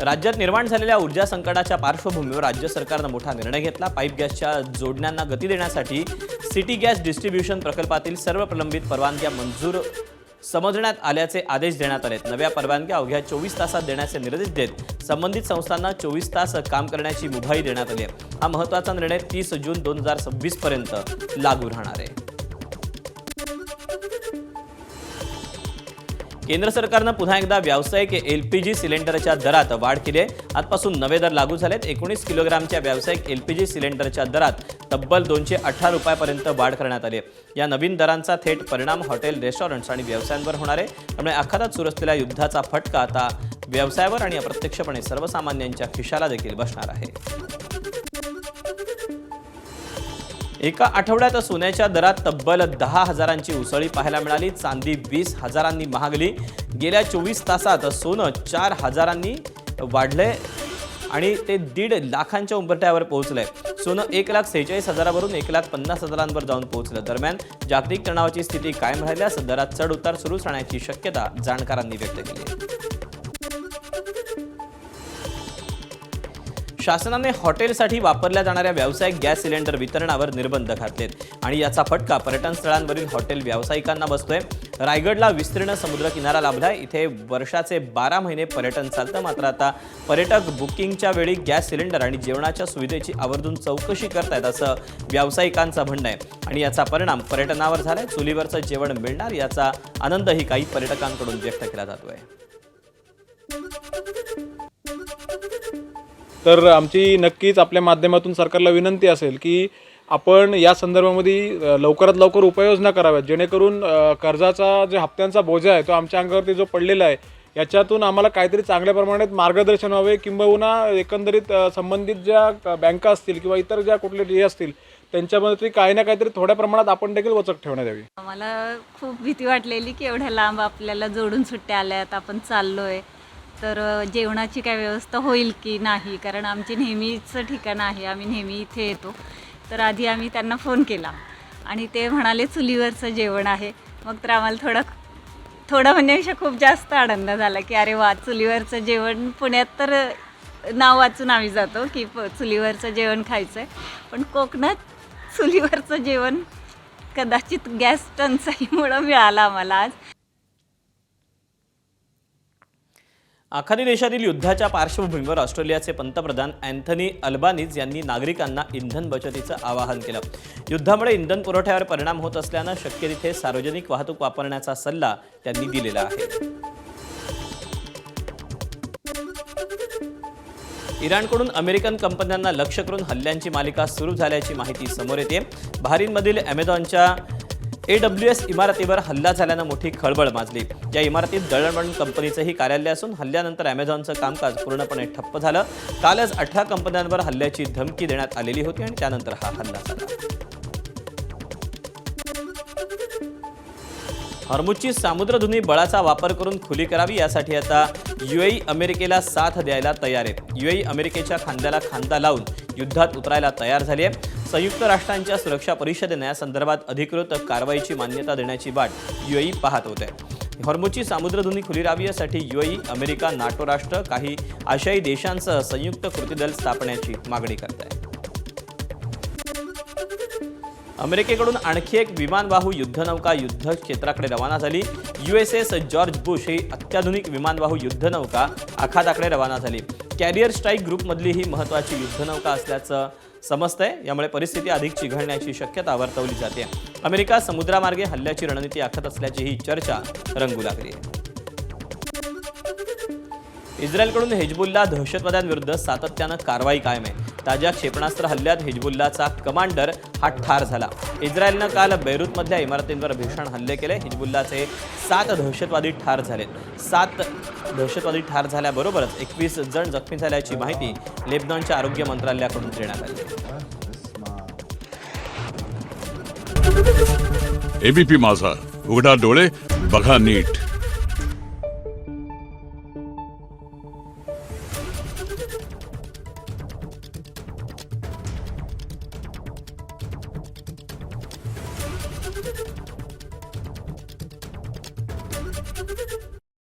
राज्यात निर्माण झालेल्या ऊर्जा संकटाच्या पार्श्वभूमीवर राज्य सरकारनं मोठा निर्णय घेतला। पाईप गॅसच्या जोडण्यांना गती देण्यासाठी सिटी गॅस डिस्ट्रीब्युशन प्रकल्पातील सर्व प्रलंबित परवानग्या मंजूर समजण्यात आल्याचे आदेश देण्यात आले। नव्या परवानग्या अवघ्या 24 तासात देण्याचे निर्देश देत संबंधित संस्थांना 24 तास काम करण्याची मुभाई देण्यात आली आहे। हा महत्त्वाचा निर्णय 30 जून 2026 पर्यंत लागू राहणार आहे। केंद्र सरकारनं पुन्हा एकदा व्यावसायिक एलपीजी सिलेंडरच्या दरात वाढ केली आहे। आजपासून नवे दर लागू झालेत। 19 किलोग्रामच्या व्यावसायिक एलपीजी सिलेंडरच्या दरात तब्बल 218 रुपयापर्यंत वाढ करण्यात आली आहे। या नवीन दरांचा थेट परिणाम हॉटेल, रेस्टॉरंट्स आणि व्यवसायांवर होणार आहे। त्यामुळे आखातात सुरू असलेल्या युद्धाचा फटका आता व्यवसायावर आणि अप्रत्यक्षपणे सर्वसामान्यांच्या खिशाला देखील बसणार आहे। एका आठवड्यात सोन्याच्या दरात तब्बल 10,000ची उसळी पाहायला मिळाली। चांदी 20,000नी महागली। गेल्या 24 तासात सोनं 4,000नी वाढले आणि ते 1.5 लाखांच्या उंबरठ्यावर पोहोचलंय। सोनं 1,46,000वरून 1,50,000वर जाऊन पोहोचलं। दरम्यान जागतिक तणावाची स्थिती कायम राहिल्यास दरात चढ उतार सुरूच राहण्याची शक्यता जाणकारांनी व्यक्त केली आहे। शासनाने हॉटेलसाठी वापरल्या जाणाऱ्या व्यावसायिक गॅस सिलेंडर वितरणावर निर्बंध घातलेत आणि याचा फटका पर्यटन स्थळांवरील हॉटेल व्यावसायिकांना बसतोय। रायगडला विस्तीर्ण समुद्र किनारा लाभलाय। इथे वर्षाचे 12 महिने पर्यटन चालतं। मात्र आता पर्यटक बुकिंगच्या वेळी गॅस सिलेंडर आणि जेवणाच्या सुविधेची आवर्जून चौकशी करतायत असं व्यावसायिकांचं म्हणणं आहे आणि याचा परिणाम पर्यटनावर झालाय। चुलीवरचं जेवण मिळणार याचा आनंदही काही पर्यटकांकडून व्यक्त केला जातोय। तर आमची नक्कीच आपल्या माध्यमातून सरकारला विनंती असेल की आपण या संदर्भामध्ये लवकरात लवकर उपाययोजना कराव्यात, जेणेकरून कर्जाचा जे हप्त्यांचा बोजा आहे तो आमच्या अंगावरती जो पडलेला आहे याच्यातून आम्हाला काहीतरी चांगल्या प्रमाणात मार्गदर्शन व्हावे, किंबहुना एकंदरीत संबंधित ज्या बँका असतील किंवा इतर ज्या कुठले हे असतील त्यांच्यामध्ये काही ना काहीतरी थोड्या प्रमाणात आपण देखील वचक ठेवण्यात यावी। मला खूप भीती वाटलेली की एवढ्या लांब आपल्याला जोडून सुट्ट्या आल्यात, आपण चाललोय तर जेवणाची काय व्यवस्था होईल की नाही, कारण आमचे नेहमीचं ठिकाण आहे, आम्ही नेहमी इथे येतो। तर आधी आम्ही त्यांना फोन केला आणि ते म्हणाले चुलीवरचं जेवण आहे। मग तर आम्हाला थोडं म्हणण्यापेक्षा खूप जास्त आनंद झाला की अरे वा, चुलीवरचं जेवण पुण्यात तर नाव वाचून आम्ही जातो की चुलीवरचं जेवण खायचं आहे, पण कोकणात चुलीवरचं जेवण कदाचित गॅस टंचाईमुळं मिळालं आम्हाला आज। आखाती देशातील युद्धाच्या पार्श्वभूमीवर ऑस्ट्रेलियाचे पंतप्रधान अँथनी अल्बानीज यांनी नागरिकांना इंधन बचतीचं आवाहन केलं। युद्धामुळे इंधन पुरवठ्यावर परिणाम होत असल्यानं शक्य तिथे सार्वजनिक वाहतूक वापरण्याचा सल्ला त्यांनी दिलेला आहे। इराणकडून अमेरिकन कंपन्यांना लक्ष्य करून हल्ल्यांची मालिका सुरू झाल्याची माहिती समोर येते। बहारीनमधील अमेझॉनच्या AWS इमारतीवर हल्ला झाल्यानं मोठी खळबळ माजली। या इमारतीत दळणवळण कंपनीचंही कार्यालय असून हल्ल्यानंतर अमेझॉनचं कामकाज पूर्णपणे ठप्प झालं। कालच 18 कंपन्यांवर हल्ल्याची धमकी देण्यात आलेली होती आणि त्यानंतर हा हल्ला झाला। हॉर्मुझची सामुद्रधुनी बळाचा वापर करून खुली करावी यासाठी आता UAE अमेरिकेला साथ द्यायला तयार आहे। UAE अमेरिकेच्या खांद्याला खांदा लावून युद्धात उतरायला तयार झाली आहे। संयुक्त राष्ट्रांच्या सुरक्षा परिषदेने या संदर्भात अधिकृत कारवाईची मान्यता देण्याची वाट UAE पाहत होते। हॉर्मुझची सामुद्रधुनी खुली राहावी यासाठी UAE, अमेरिका, नाटो राष्ट्र, काही आशियाई देशांसह संयुक्त कृती दल स्थापण्याची मागणी करत आहे। अमेरिकेकडून आणखी एक विमानवाहू युद्धनौका युद्ध क्षेत्राकडे रवाना झाली। USS जॉर्ज बुश ही अत्याधुनिक विमानवाहू युद्धनौका आखाताकडे रवाना झाली। कॅरियर स्ट्राईक ग्रुपमधली ही महत्त्वाची युद्धनौका असल्याचं समजतंय। यामुळे परिस्थिती अधिक चिघळण्याची शक्यता वर्तवली जाते। अमेरिका समुद्रामार्गे हल्ल्याची रणनीती आखत असल्याची ही चर्चा रंगू लागली आहे। इस्रायलकडून हिजबुल्ला दहशतवाद्यांविरुद्ध सातत्यानं कारवाई कायम आहे। ताज्या क्षेपणास्त्र हल्ल्यात हिजबुल्लाचा कमांडर हा ठार झाला। इस्रायलनं काल बेरूतमधल्या इमारतींवर भीषण हल्ले केले। हिजबुल्लाचे 7 दहशतवादी ठार झाले। 7 दहशतवादी ठार झाल्याबरोबरच 21 जण जखमी झाल्याची माहिती लेबनॉनच्या आरोग्य मंत्रालयाकडून देण्यात आली आहे। एबीपी माझा, उघडा डोळे बघा नीट।